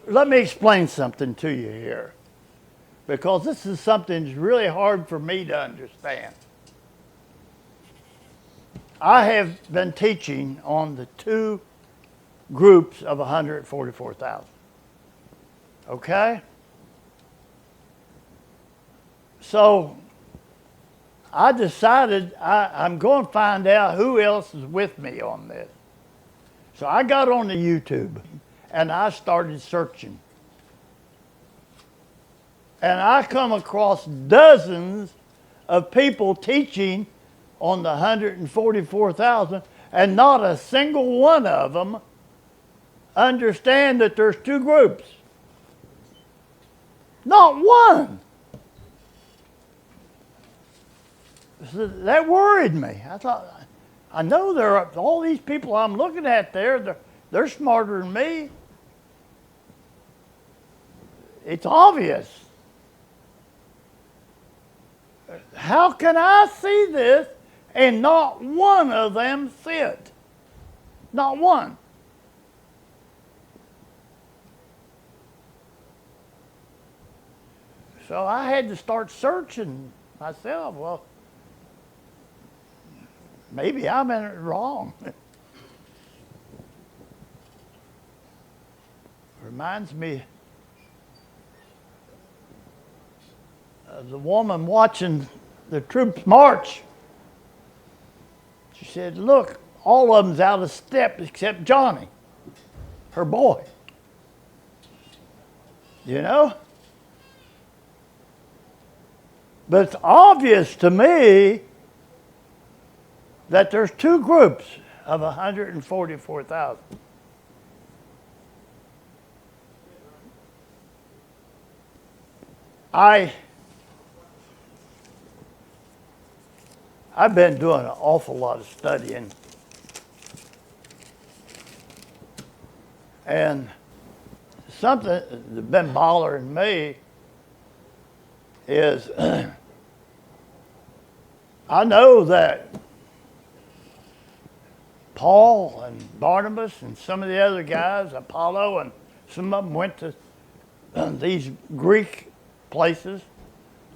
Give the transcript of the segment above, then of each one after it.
let me explain something to you here, because this is something that's really hard for me to understand. I have been teaching on the two groups of 144,000. Okay? So I decided I'm going to find out who else is with me on this. So I got on the YouTube and I started searching. And I come across dozens of people teaching on the 144,000, and not a single one of them understand that there's two groups. Not one. So that worried me. I thought, I know there are all these people I'm looking at there, they're smarter than me. It's obvious. How can I see this and not one of them see it? Not one. So I had to start searching myself. Well, maybe I'm in it wrong. Reminds me of the woman watching the troops march. She said, look, all of them's out of step except Johnny, her boy. You know? But it's obvious to me that there's two groups of 144,000. I've been doing an awful lot of studying. And something that's been bothering me is I know that Paul and Barnabas and some of the other guys, Apollo, and some of them went to these Greek places.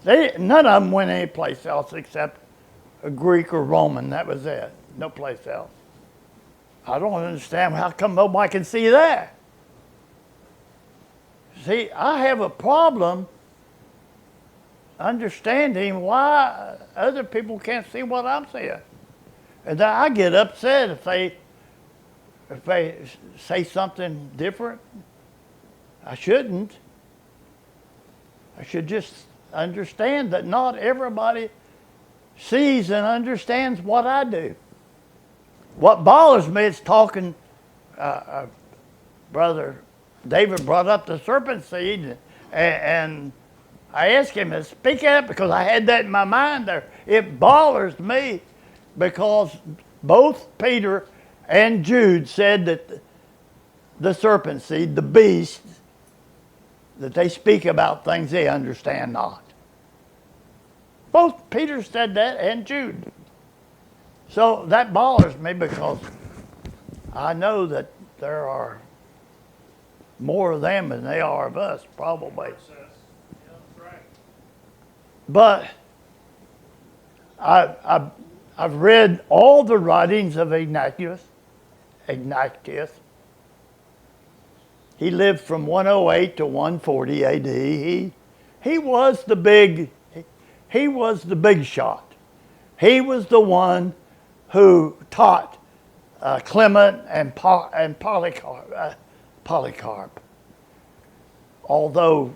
None of them went anyplace else except a Greek or Roman. That was it. No place else. I don't understand how come nobody can see that. See, I have a problem understanding why other people can't see what I'm seeing. And then I get upset if they say something different. I shouldn't. I should just understand that not everybody sees and understands what I do. What bothers me is talking, Brother David brought up the serpent seed, and I asked him to speak up because I had that in my mind there. It bothers me because both Peter and Jude said that the serpent seed, the beast, that they speak about things they understand not. Both Peter said that and Jude. So that bothers me because I know that there are more of them than they are of us, probably. But I've read all the writings of Ignatius. He lived from 108 to 140 AD. He was the big shot. He was the one who taught Clement and Polycarp. Although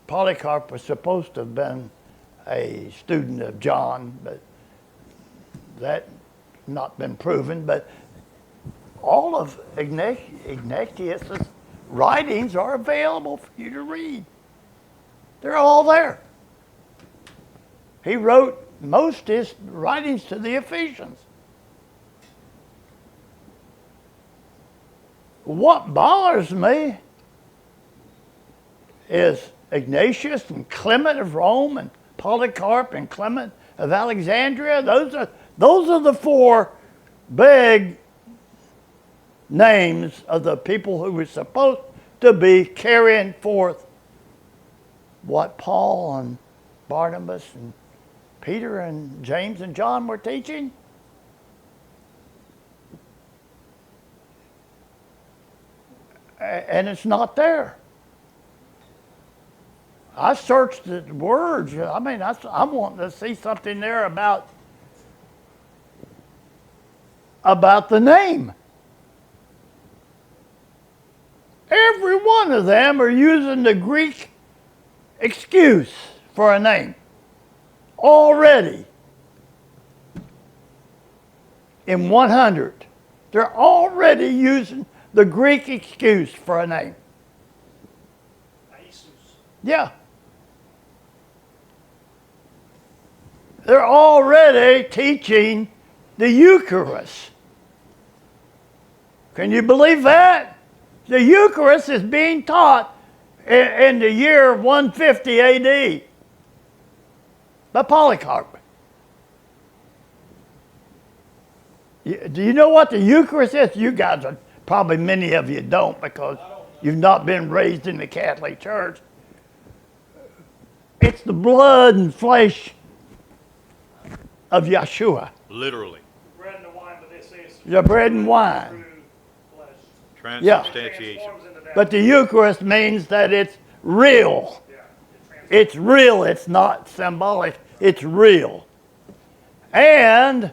Polycarp was supposed to have been a student of John, but that's not been proven. But all of Ignatius' writings are available for you to read. They're all there. He wrote most of his writings to the Ephesians. What bothers me is Ignatius and Clement of Rome and Polycarp and Clement of Alexandria. Those are the four big names of the people who were supposed to be carrying forth what Paul and Barnabas and Peter and James and John were teaching? And it's not there. I searched the words. I mean, I'm wanting to see something there about the name. Every one of them are using the Greek excuse for a name already. In 100, they're already using the Greek excuse for a name. Yeah. They're already teaching the Eucharist. Can you believe that? The Eucharist is being taught in the year 150 AD by Polycarp. Do you know what the Eucharist is? You guys are, probably many of you don't, because you've not been raised in the Catholic Church. It's the blood and flesh of Yahshua. Literally. Bread and the wine, but this is The bread and wine. Transubstantiation. But the Eucharist means that it's real. It's real. It's not symbolic. It's real. And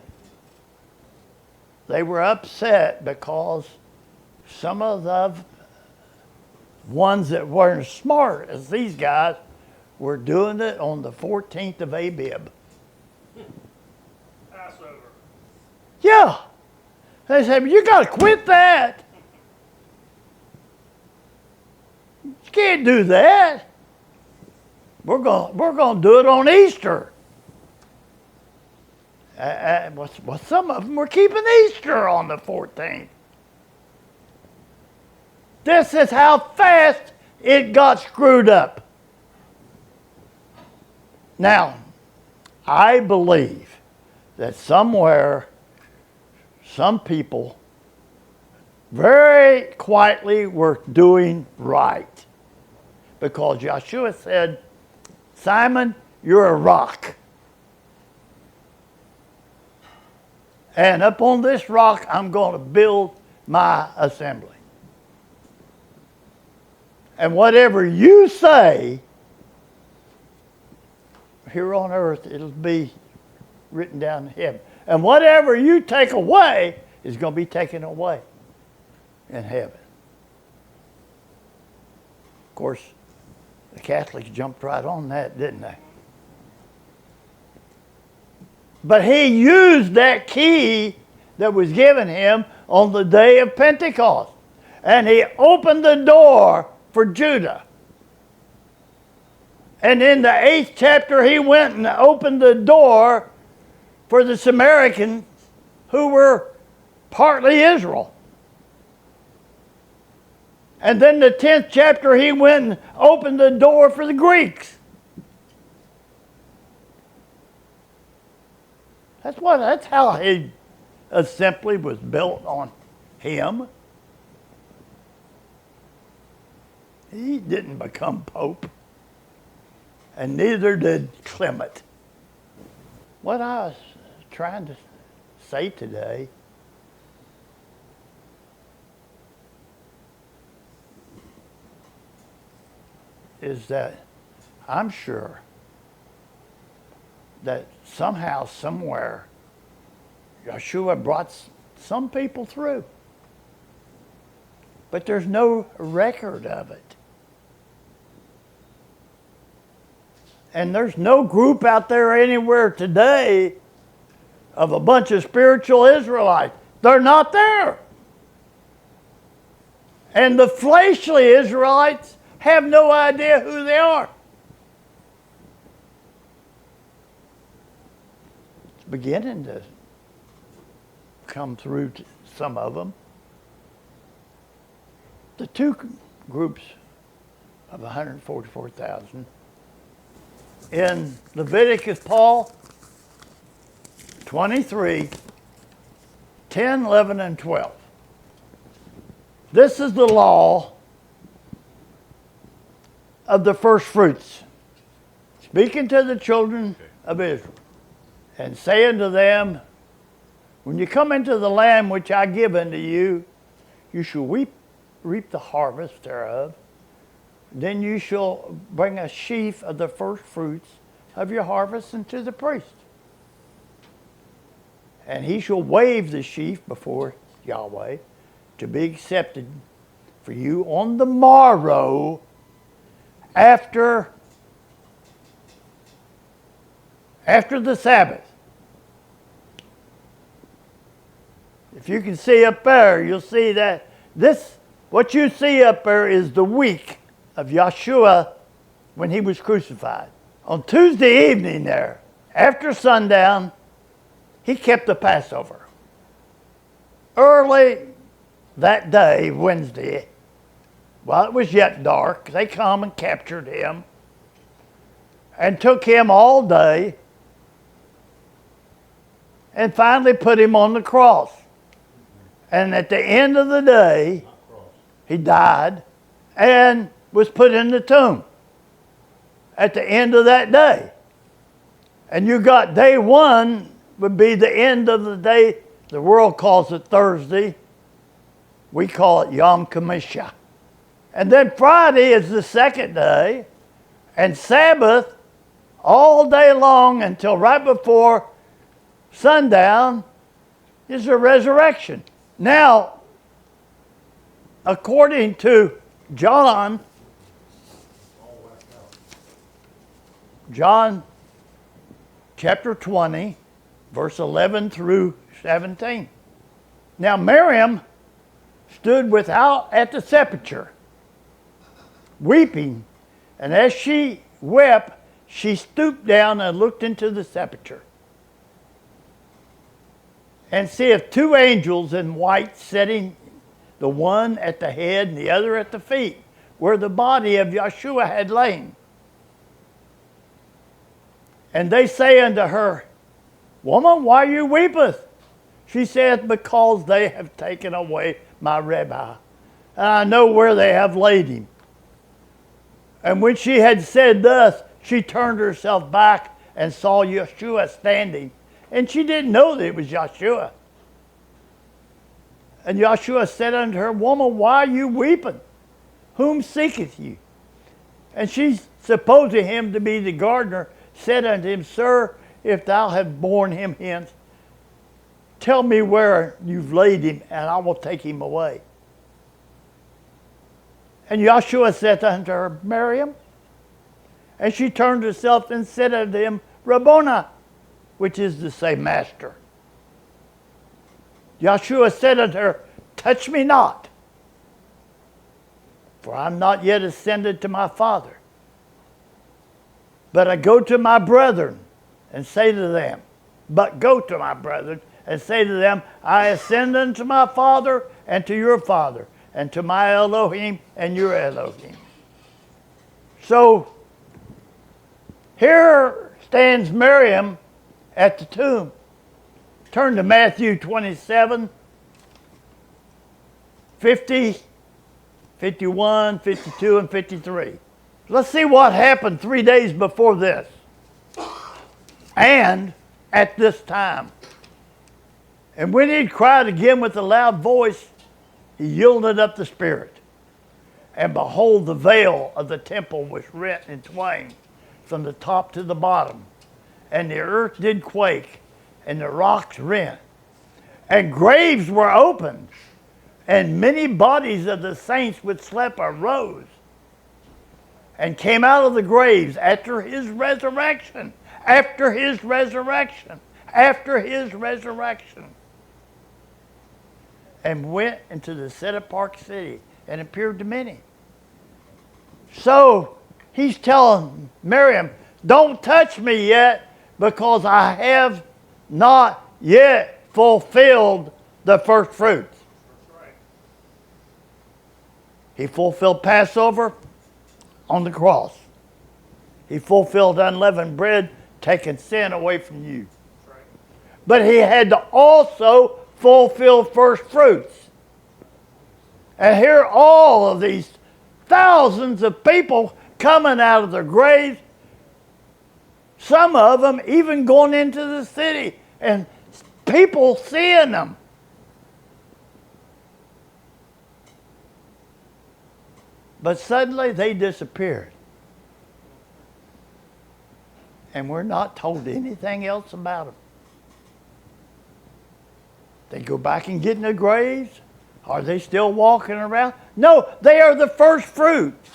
they were upset because some of the ones that weren't as smart as these guys were doing it on the 14th of Abib. Passover. Yeah. They said, you got to quit that. You can't do that. We're going to do it on Easter. Well, some of them were keeping Easter on the 14th. This is how fast it got screwed up. Now, I believe that somewhere, some people very quietly were doing right. Because Yahshua said, Simon, you're a rock. And up on this rock, I'm going to build my assembly. And whatever you say here on earth, it'll be written down in heaven. And whatever you take away is going to be taken away in heaven. Of course, the Catholics jumped right on that, didn't they? But he used that key that was given him on the day of Pentecost. And he opened the door for Judah. And in the 8th chapter, he went and opened the door for the Samaritans who were partly Israel. And then the 10th chapter, he went and opened the door for the Greeks. That's how his assembly was built on him. He didn't become Pope, and neither did Clement. What I was trying to say today is that I'm sure that somehow, somewhere, Yahshua brought some people through. But there's no record of it. And there's no group out there anywhere today of a bunch of spiritual Israelites. They're not there. And the fleshly Israelites have no idea who they are. It's beginning to come through to some of them. The two groups of 144,000 in Leviticus, Paul, 23, 10, 11, and 12. This is the law of the first fruits, speaking to the children of Israel, and say unto them, when you come into the land which I give unto you, you shall reap the harvest thereof. Then you shall bring a sheaf of the first fruits of your harvest unto the priest. And he shall wave the sheaf before Yahweh to be accepted for you on the morrow after the Sabbath. If you can see up there, you'll see that what you see up there is the week of Yahshua when he was crucified. On Tuesday evening there, after sundown, he kept the Passover. Early that day, Wednesday, while it was yet dark, they come and captured him and took him all day and finally put him on the cross. And at the end of the day, he died and was put in the tomb at the end of that day. And you got day one would be the end of the day. The world calls it Thursday. We call it Yom Kamishah. And then Friday is the second day. And Sabbath all day long until right before sundown is the resurrection. Now, according to John chapter 20, verse 11 through 17. Now Miriam stood without at the sepulchre, weeping, and as she wept, she stooped down and looked into the sepulchre, and seeth two angels in white sitting, the one at the head and the other at the feet, where the body of Yahshua had lain. And they say unto her, Woman, why you weepeth? She saith, Because they have taken away my Rabbi, and I know where they have laid him. And when she had said thus, she turned herself back and saw Yahshua standing. And she didn't know that it was Yahshua. And Yahshua said unto her, Woman, why are you weeping? Whom seeketh you? And she, supposing him to be the gardener, said unto him, Sir, if thou have borne him hence, tell me where you've laid him, and I will take him away. And Yahshua said unto her, Miriam. And she turned herself and said unto him, Rabboni, which is to say, Master. Yahshua said unto her, Touch me not, for I am not yet ascended to my Father. But I go to my brethren and say to them, I ascend unto my Father and to your Father, and to my Elohim and your Elohim. So here stands Miriam at the tomb. Turn to Matthew 27, 50, 51, 52, and 53. Let's see what happened 3 days before this. And at this time. And when he cried again with a loud voice, he yielded up the spirit. And behold, the veil of the temple was rent in twain from the top to the bottom. And the earth did quake, and the rocks rent. And graves were opened, and many bodies of the saints which slept arose, and came out of the graves after his resurrection, and went into the set apart city and appeared to many. So he's telling Miriam, don't touch me yet, because I have not yet fulfilled the first fruits. That's right. He fulfilled Passover on the cross. He fulfilled unleavened bread, taking sin away from you. That's right. But he had to also fulfill first fruits. And here all of these thousands of people coming out of their graves. Some of them even going into the city and people seeing them. But suddenly they disappeared. And we're not told anything else about them. They go back and get in the graves? Are they still walking around? No, they are the first fruits.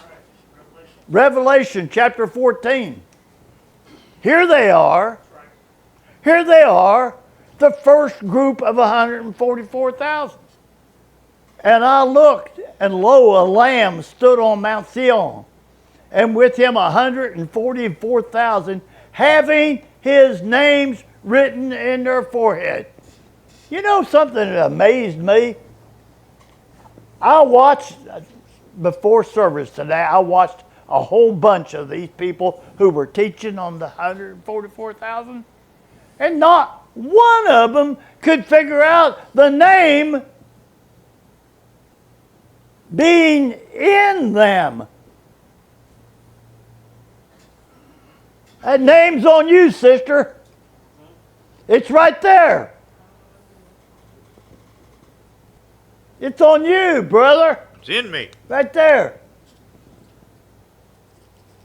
Revelation chapter 14. Here they are. Here they are, the first group of 144,000. And I looked, and lo, a lamb stood on Mount Zion, and with him 144,000, having his names written in their forehead. You know something that amazed me? I watched, before service today, I watched a whole bunch of these people who were teaching on the 144,000, and not one of them could figure out the name being in them. That name's on you, sister. It's right there. It's on you, brother. It's in me. Right there.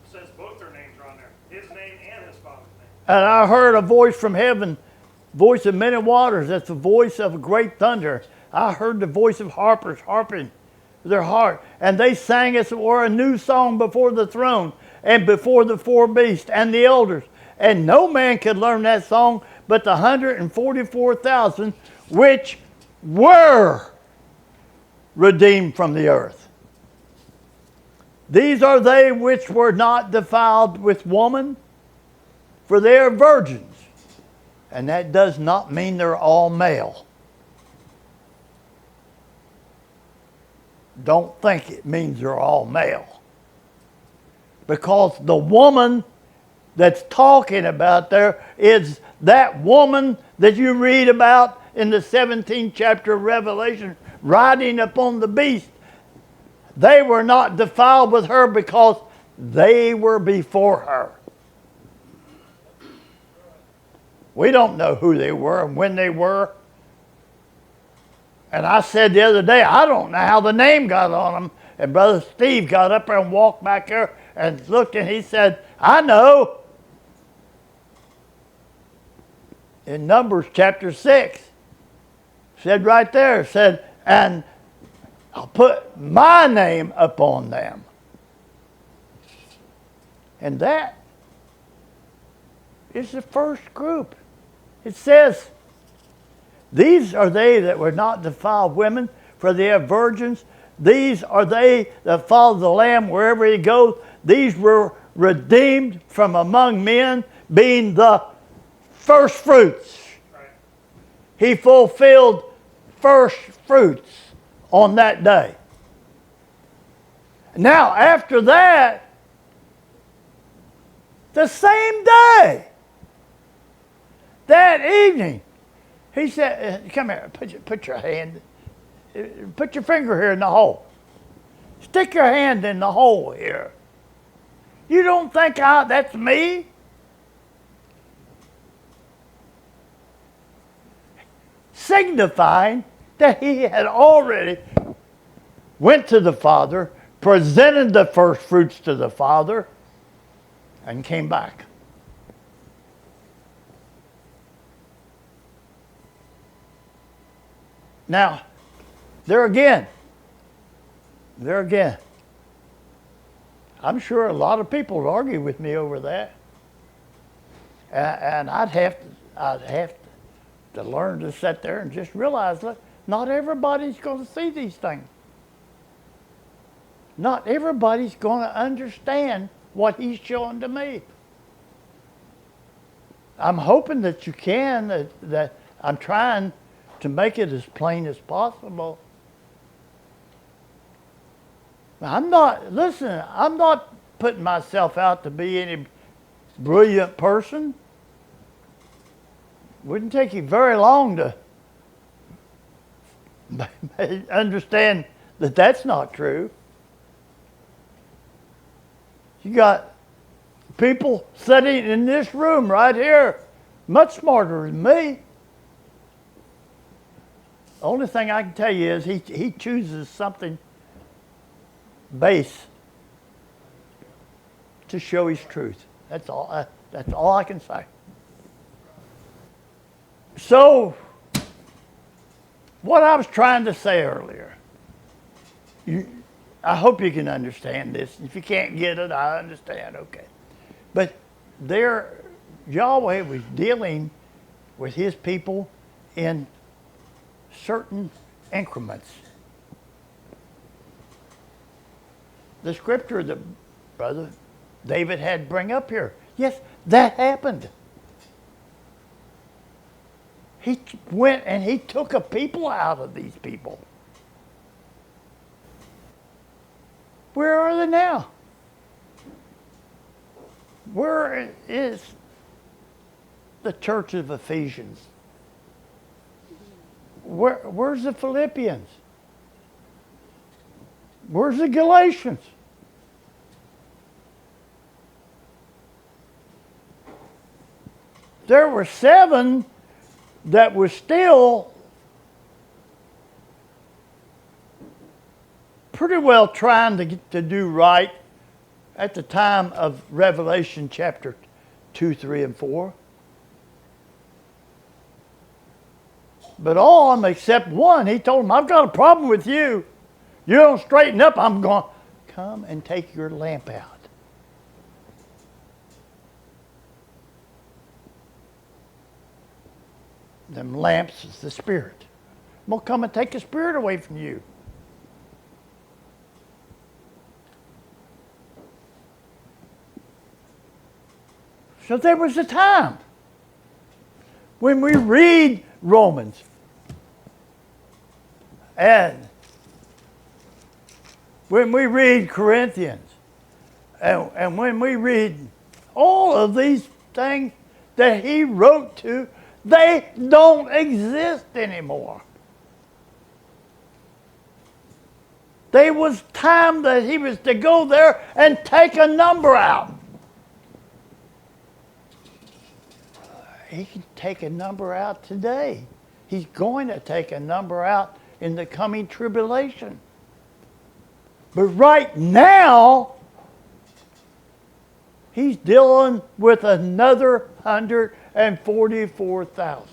It says both their names are on there. His name and his father's name. And I heard a voice from heaven, voice of many waters. That's the voice of a great thunder. I heard the voice of harpers harping their heart. And they sang as it were a new song before the throne and before the four beasts and the elders. And no man could learn that song but the 144,000 which were redeemed from the earth. These are they which were not defiled with woman, for they are virgins. And that does not mean they're all male. Don't think it means they're all male. Because the woman that's talking about there is that woman that you read about in the 17th chapter of Revelation, riding upon the beast. They were not defiled with her because they were before her. We don't know who they were and when they were. And I said the other day, I don't know how the name got on them. And Brother Steve got up there and walked back there and looked, and he said, I know. In Numbers chapter 6, said right there, said, and I'll put my name upon them. And that is the first group. It says, these are they that were not defiled women, for they are virgins. These are they that follow the Lamb wherever he goes. These were redeemed from among men, being the first fruits. Right. He fulfilled first fruits on that day. Now, after that, the same day, that evening, he said, come here, put your hand, put your finger here in the hole. Stick your hand in the hole here. You don't think that's me? Signifying that he had already went to the Father, presented the first fruits to the Father, and came back. Now, there again, I'm sure a lot of people would argue with me over that, and I'd have to learn to sit there and just realize, look, not everybody's going to see these things. Not everybody's going to understand what he's showing to me. I'm hoping that you can, that I'm trying to make it as plain as possible. I'm not putting myself out to be any brilliant person. Wouldn't take you very long to understand that that's not true. You got people sitting in this room right here, much smarter than me. The only thing I can tell you is he chooses something base to show his truth. That's all I can say. So, what I was trying to say earlier, I hope you can understand this. If you can't get it, I understand, okay. But Yahweh was dealing with his people in certain increments. The scripture that Brother David had bring up here, yes, that happened. He went and he took a people out of these people. Where are they now? Where is the church of Ephesians? Where's the Philippians? Where's the Galatians? There were 7 that were still pretty well trying to do right at the time of Revelation chapter 2, 3, and 4. But all of them except one, he told them, I've got a problem with you. You don't straighten up, I'm going to come and take your lamp out. Them lamps is the Spirit. I'm going to come and take the Spirit away from you. So there was a time when we read Romans and when we read Corinthians and when we read all of these things that he wrote to, they don't exist anymore. There was time that he was to go there and take a number out. He can take a number out today. He's going to take a number out in the coming tribulation. But right now, he's dealing with another 144,000.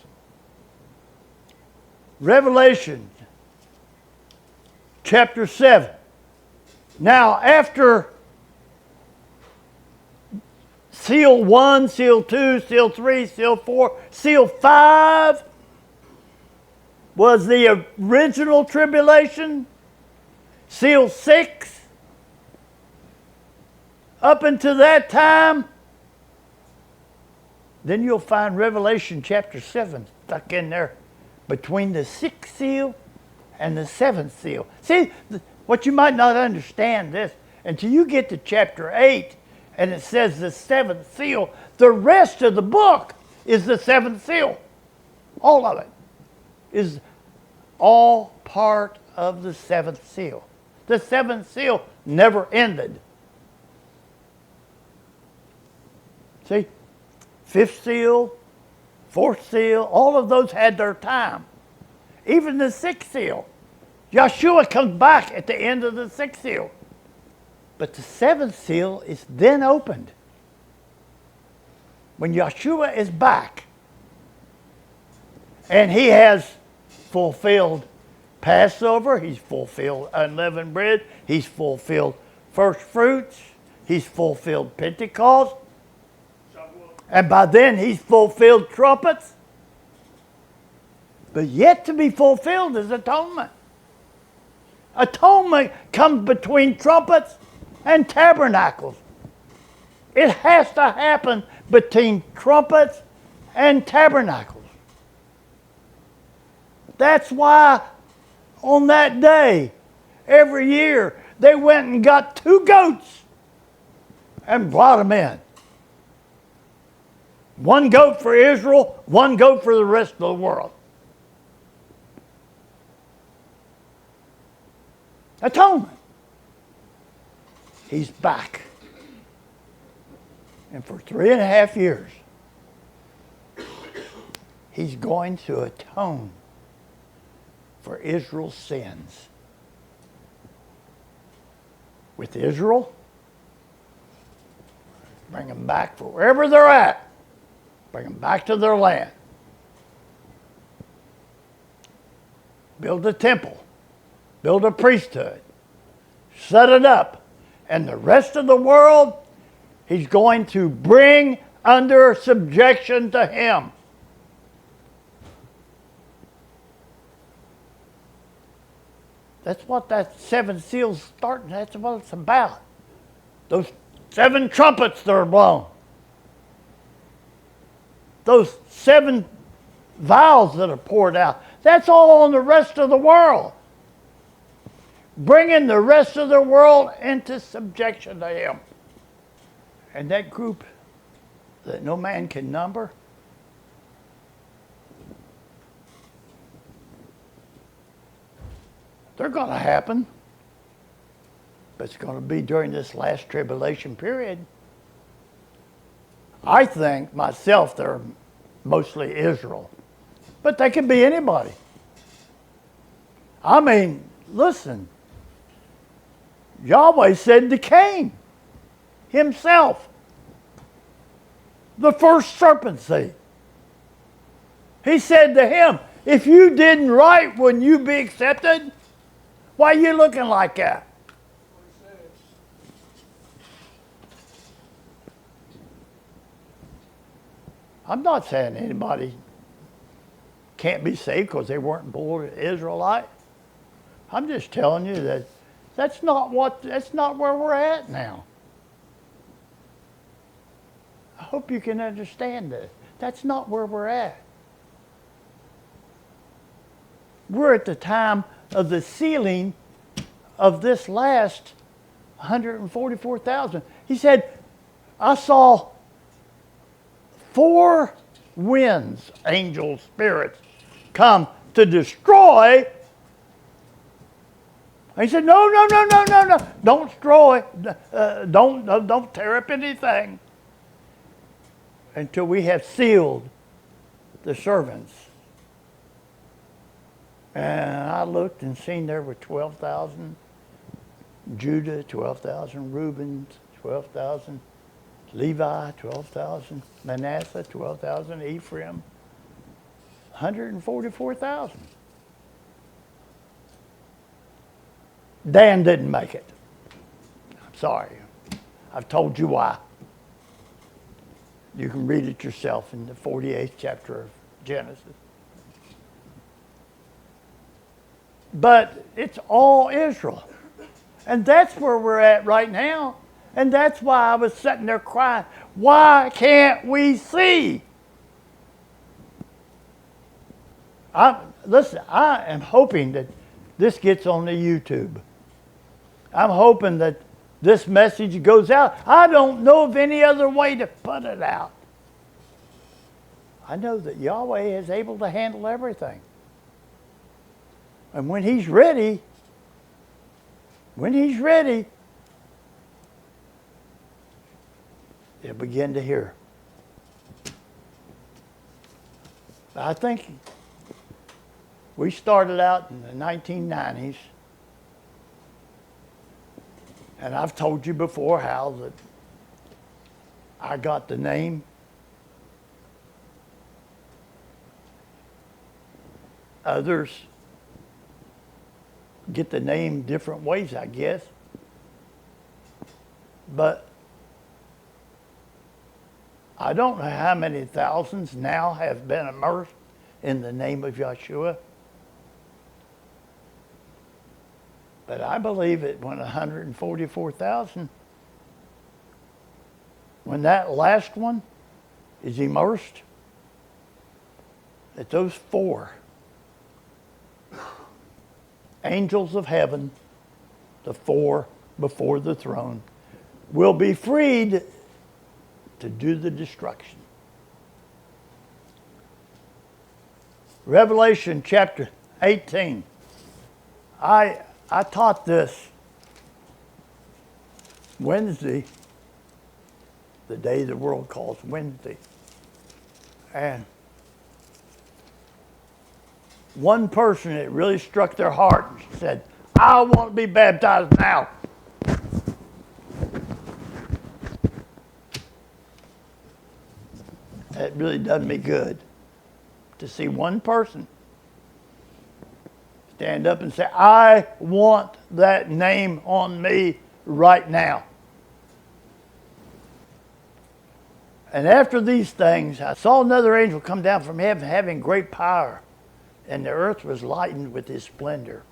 Revelation chapter 7. Now, after seal 1, seal 2, seal 3, seal 4, seal 5 was the original tribulation. Seal 6, up until that time, then you'll find Revelation chapter 7 stuck in there between the 6th seal and the 7th seal. See, what you might not understand this, until you get to chapter 8, and it says the 7th seal, the rest of the book is the 7th seal. All of it is all part of the 7th seal. The 7th seal never ended. See, 5th seal, 4th seal, all of those had their time. Even the 6th seal. Yahshua comes back at the end of the 6th seal. But the 7th seal is then opened. When Yahshua is back, and he has fulfilled Passover, he's fulfilled unleavened bread, he's fulfilled first fruits, he's fulfilled Pentecost, and by then he's fulfilled trumpets. But yet to be fulfilled is atonement. Atonement comes between trumpets and tabernacles. It has to happen between trumpets and tabernacles. That's why on that day, every year, they went and got 2 goats and brought them in. 1 goat for Israel, 1 goat for the rest of the world. Atonement. He's back. And for 3.5 years, he's going to atone for Israel's sins. With Israel, bring them back from wherever they're at. Bring them back to their land. Build a temple. Build a priesthood. Set it up. And the rest of the world, he's going to bring under subjection to him. That's what that 7 seals starting. That's what it's about. Those 7 trumpets that are blown. Those 7 vials that are poured out. That's all on the rest of the world. Bringing the rest of the world into subjection to him. And that group that no man can number, they're going to happen. But it's going to be during this last tribulation period. I think, myself, they're mostly Israel. But they could be anybody. I mean, listen. Yahweh said to Cain himself, the first serpent seed. He said to him, if you didn't right, wouldn't you be accepted? Why are you looking like that? I'm not saying anybody can't be saved because they weren't born Israelite. I'm just telling you that that's not where we're at now. I hope you can understand this. That's not where we're at. We're at the time of the sealing of this last 144,000. He said, I saw 4 winds, angels, spirits, come to destroy. He said, no. Don't destroy. Don't tear up anything until we have sealed the servants. And I looked and seen there were 12,000 Judah, 12,000 Reuben, 12,000 Levi, 12,000 Manasseh, 12,000 Ephraim, 144,000. Dan didn't make it. I'm sorry. I've told you why. You can read it yourself in the 48th chapter of Genesis. But it's all Israel. And that's where we're at right now. And that's why I was sitting there crying. Why can't we see? Listen, I am hoping that this gets on the YouTube. I'm hoping that this message goes out. I don't know of any other way to put it out. I know that Yahweh is able to handle everything. And when he's ready, they'll begin to hear. I think we started out in the 1990s. And I've told you before how that I got the name. Others get the name different ways, I guess. But I don't know how many thousands now have been immersed in the name of Yahshua. But I believe it when 144,000, when that last one is immersed, that those 4 angels of heaven, the 4 before the throne, will be freed to do the destruction. Revelation chapter 18. I taught this Wednesday the day the world calls Wednesday. And one person, it really struck their heart and said, I want to be baptized now. It really done me good to see one person stand up and say, I want that name on me right now. And after these things, I saw another angel come down from heaven having great power, and the earth was lightened with his splendor.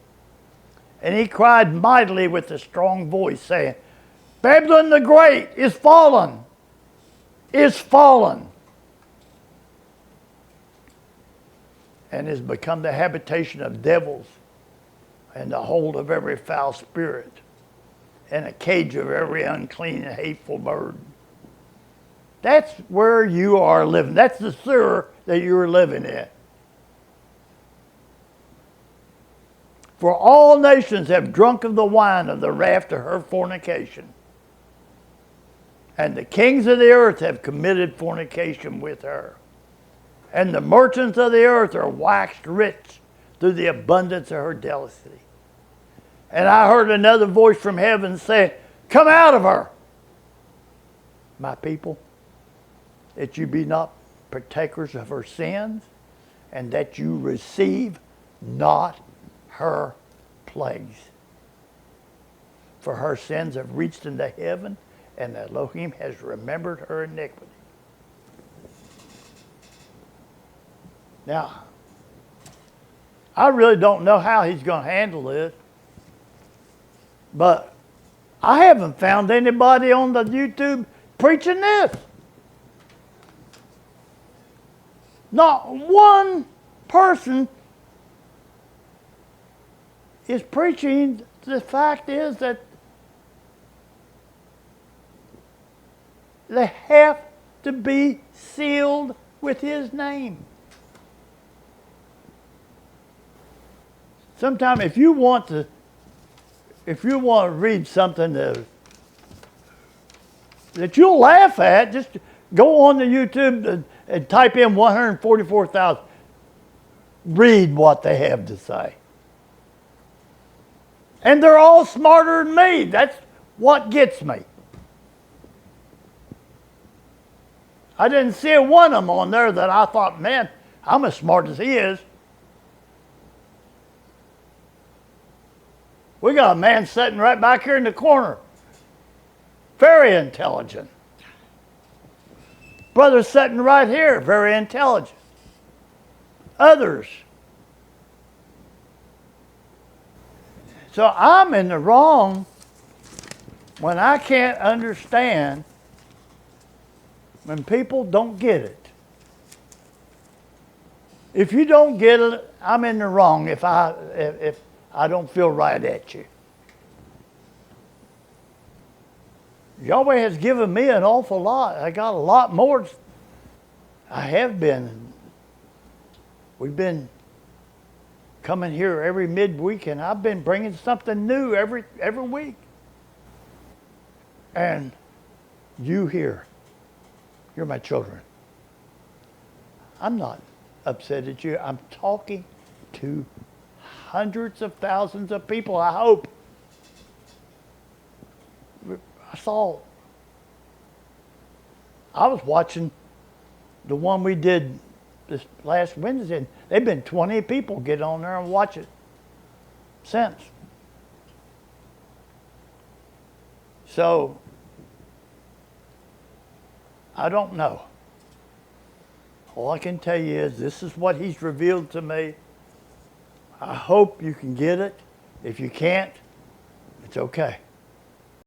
And he cried mightily with a strong voice, saying, Babylon the Great is fallen, and is become the habitation of devils, and the hold of every foul spirit, and a cage of every unclean and hateful bird. That's where you are living. That's the sewer that you're living in. For all nations have drunk of the wine of the wrath of her fornication. And the kings of the earth have committed fornication with her. And the merchants of the earth are waxed rich through the abundance of her delicacy. And I heard another voice from heaven saying, Come out of her, my people, that you be not partakers of her sins, and that you receive not her plagues. For her sins have reached into heaven, and Elohim has remembered her iniquity. Now, I really don't know how he's going to handle this, but I haven't found anybody on the YouTube preaching this. Not one person is preaching. The fact is that they have to be sealed with his name. Sometimes if you want to read something that you'll laugh at, just go on to YouTube and type in 144,000. Read what they have to say. And they're all smarter than me. That's what gets me. I didn't see one of them on there that I thought, man, I'm as smart as he is. We got a man sitting right back here in the corner. Very intelligent. Brother sitting right here, very intelligent. Others. So I'm in the wrong when I can't understand when people don't get it. If you don't get it, I'm in the wrong if I don't feel right at you. Yahweh has given me an awful lot. I got a lot more. I have been. We've been coming here every midweek, and I've been bringing something new every week. And you here, you're my children. I'm not upset at you. I'm talking to hundreds of thousands of people, I hope. I was watching the one we did this last Wednesday, and they've been 20 people get on there and watch it since. So, I don't know. All I can tell you is this is what he's revealed to me. I hope you can get it. If you can't, it's okay.